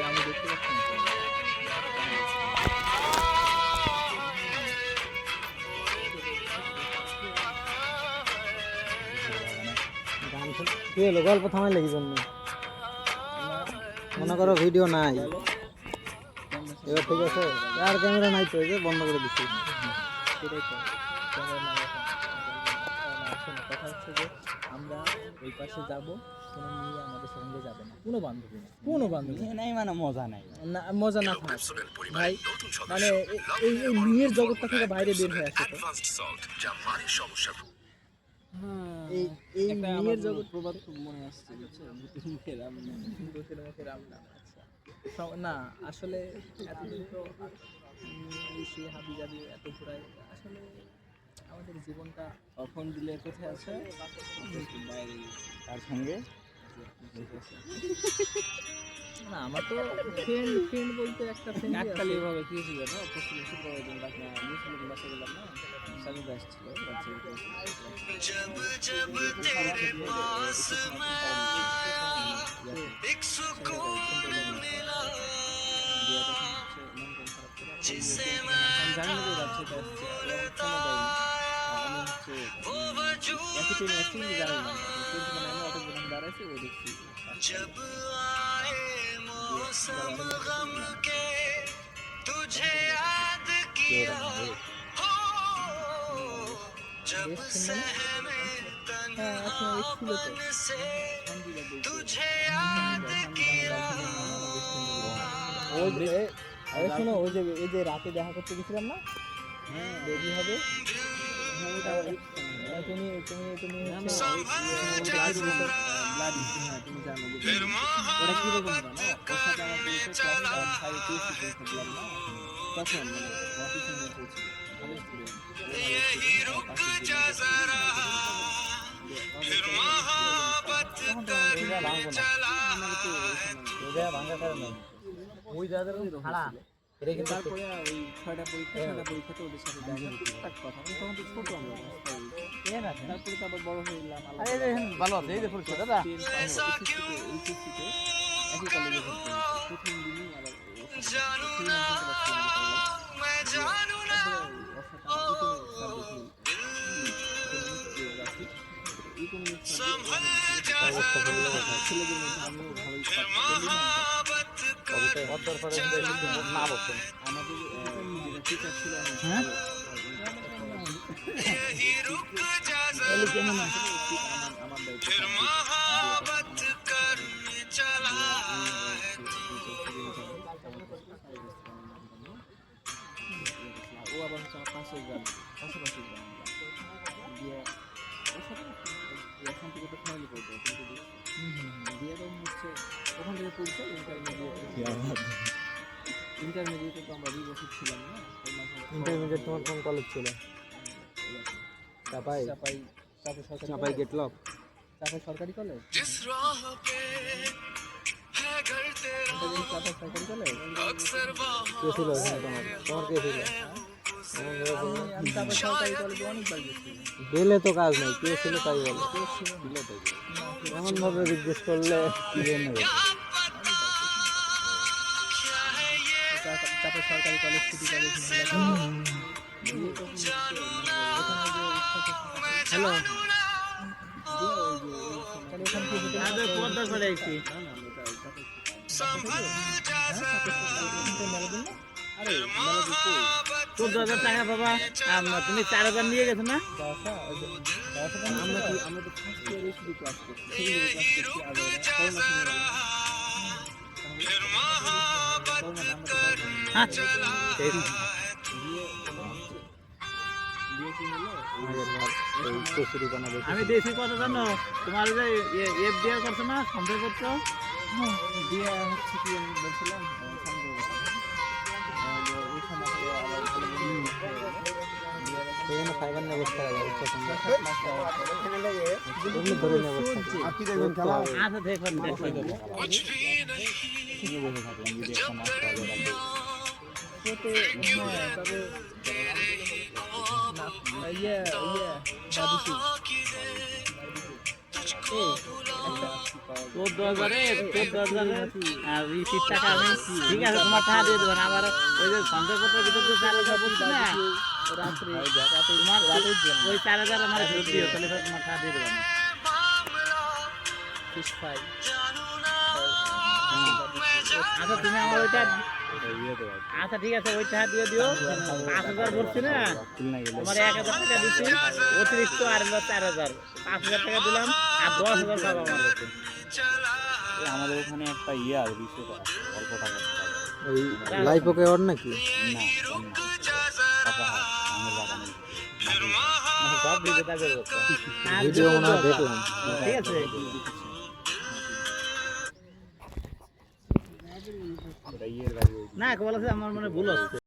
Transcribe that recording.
আমি দেখতে পাচ্ছি না। গান কি হলো, গল্প থামাই লাগি জন্য মনে করো ভিডিও নাই, এবার ঠিক আছে। আর ক্যামেরা নাই তো, এই যে বন্ধ করে দিচ্ছি। সেটাই তো ক্যামেরা না আসে না। কথা হচ্ছে যে আমরা ওই পাশে যাব, কোনো মেয়ে আমাদের সঙ্গে যাবে না, কোনো বান্ধবী না, কোনো বান্ধবী নাই মানে মজা নাই না, মজা না থাক ভাই। মানে এই এই মেয়ের জগৎটা থেকে বাইরে বের হয়ে আসে তো। এই এই একটা মেয়ের আমার জগৎ প্রবাদ খুব মনে আসছে, বুঝছো? ভূতের মুখে রাম নাম, ভূতের মুখে রাম নাম। আচ্ছা না, আসলে এতদিন তো সে হাবি জাবি এত ঘোরায়, আসলে আমাদের জীবনটা কখন দিলে কোথায় আছে বাইরে তার সঙ্গে না। আমার তো ফ্রেন্ড ফ্রেন্ড বলতে একটা ফ্রেন্ড এককালে এভাবে কি হয়েছিল না, পশ্চিম শুক্রবার দিন রাত মুসলিম বাসা গেলাম না, স্বামী আসছিল জানি না যে রাজ্যটা আসছে, আমি হচ্ছে একই ট্রেনে আসছি কিন্তু জানি না, ট্রেন আমি অটো যখন দাঁড়াইছি ও দেখছি শোনো, ওই যে এই যে রাতে দেখা করতে গেছিলাম না, রেডি হবে তুমি তুমি তুমি তুমি জানো ওরা কিরকম জানো, ওর সাথে আমার পরিচয় ক্লাস 5 টিএসসি পরীক্ষা দিলাম না, তখন মানে অফিসে নিয়ে পড়ছিল ভালো তারপরে ওই 6টা পরীক্ষাতে ওদের সাথে দেখা টুকটাক কথা, তখন তো ছোট আমরা, তারপরে তো আবার বড় হয়ে গেলাম, ভালো আছে এই যে পরীক্ষা দাদা এইচএসসিতে একই কলেজে ভর্তি হয়েছি, প্রথম দিনই আবার ছেলেদের মধ্যে আমিও ভালোই আমাদের যেটা টিচার ছিল আমার ও আবার হচ্ছে আমার পাশের গ্রাম, পাশাপাশি গ্রাম দিয়ে ওর সাথে এখন থেকে তো ফ্যামিলি করবে, কিন্তু দিয়ে তো হচ্ছে ওখান থেকে পড়ছে ইন্টারমিডিয়েটে তো আমরা 2 বছর ছিলাম না। ইন্টারমিডিয়েট তোমার কোন কলেজ ছিল? চাপাই চাপাই চাপাই সরকারি চাপাই গেটলক চাপাই সরকারি কলেজ, চাপাই সরকারি কলেজ। কে ছিল তোমার, তোমার কে ছিল? আমি চাপাই সরকারি কলেজে অনেকবার গেছি। গেলে তো কাজ নেই, কে ছিল তাই বলো, এমন ভাবে জিজ্ঞেস করলে কি জন্য চাপাই সরকারি college, city college, hello Padma করে একটি আরে 14,000 টাকা পাবা, তুমি 4,000 নিয়ে গেছো না? আমরা তো ফার্স্ট ইয়ারে শুধু ক্লাস করছি, সেকেন্ড ইয়ারে ক্লাস করছি আচ্ছা আমি দিয়েছি কত জানো, তোমার যে এফডিআর করছো না সঞ্চয়পত্র, দিয়ে হচ্ছে কি আমি বলছিলাম ফাইবার নেবো আচ্ছা দেখুন পাওয়া যায়। 14,000 আর 20 টাকা আমি ঠিক আছে তোমার টাকা দিয়ে দেবেন আবার ওই যে সঞ্চয়পত্রের ভিতর যে 4,000 বলছি না রাত্রে তোমার রাতের জন্য ওই 4,000 আমার ফেরত দিও তাহলে ফের তোমার টাকা দিয়ে দেবেন ফিশ ফ্রাই আচ্ছা তুমি আমার ওইটা আচ্ছা ঠিক আছে ওই টাকা দিয়ে দিও 5,000 বলছি না তোমার 1,000 টাকা দিচ্ছি অতিরিক্ত আর হলো 4,000 5,000 টাকা দিলাম আর 10,000 পাবো আমার কাছে আমাদের ওখানে একটা ইয়ে আছে 200 টাকা অল্প টাকা ওই লাইফ ওকে ওর নাকি না আমার বাগানে সব ভিডিও থাকবে আর ভিডিও মনে হয় দেখলাম ঠিক আছে ওটা ইয়ের গাড়ি না বলা আমার মনে ভুল হচ্ছে